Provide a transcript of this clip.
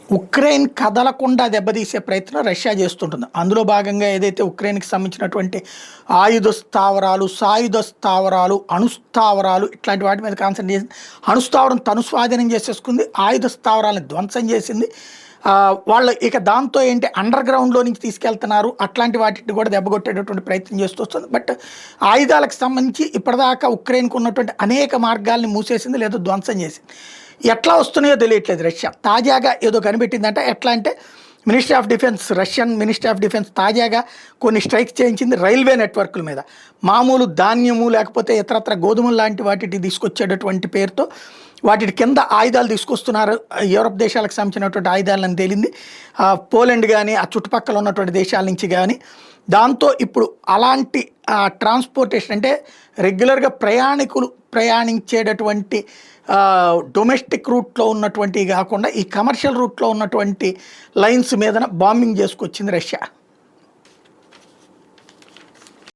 Ukraine కదలకుండా దెబ్బతీసే ప్రయత్నం రష్యా చేస్తుంటుంది. అందులో భాగంగా ఏదైతే ఉక్రెయిన్‌కి సంబంధించినటువంటి ఆయుధ స్థావరాలు, సాయుధ స్థావరాలు, అణుస్థావరాలు ఇట్లాంటి వాటి మీద కాన్సంట్రేట్ చేసింది. అణుస్థావరం తను స్వాధీనం చేసేసుకుంది. ఆయుధ స్థావరాలను ధ్వంసం చేసింది. వాళ్ళు ఇక దాంతో ఏంటి అండర్ గ్రౌండ్‌లో నుంచి తీసుకెళ్తున్నారు. అట్లాంటి వాటిని కూడా దెబ్బకొట్టేటటువంటి ప్రయత్నం చేస్తూ వస్తుంది. బట్ ఆయుధాలకు సంబంధించి ఇప్పటిదాకా ఉక్రెయిన్‌కు ఉన్నటువంటి అనేక మార్గాల్ని మూసేసింది లేదా ధ్వంసం చేసింది. ఎట్లా వస్తున్నాయో తెలియట్లేదు రష్యా. తాజాగా ఏదో కనిపెట్టిందంట. ఎట్లా అంటే రష్యన్ మినిస్ట్రీ ఆఫ్ డిఫెన్స్ తాజాగా కొన్ని స్ట్రైక్స్ చేయించింది రైల్వే నెట్వర్క్ల మీద. మామూలు ధాన్యము లేకపోతే ఇతరత్ర గోధుమలు లాంటి వాటిని తీసుకొచ్చేటటువంటి పేరుతో వాటి కింద ఆయుధాలు తీసుకొస్తున్నారు. యూరప్ దేశాలకు సంబంధించినటువంటి ఆయుధాలని తేలింది. పోలాండ్ కానీ ఆ చుట్టుపక్కల ఉన్నటువంటి దేశాల నుంచి కానీ. దాంతో ఇప్పుడు అలాంటి ట్రాన్స్పోర్టేషన్ అంటే రెగ్యులర్గా ప్రయాణికులు ప్రయాణించేటటువంటి డొమెస్టిక్ రూట్లో ఉన్నటువంటివి కాకుండా ఈ కమర్షియల్ రూట్లో ఉన్నటువంటి లైన్స్ మీదన బాంబింగ్ చేసుకొచ్చింది రష్యా.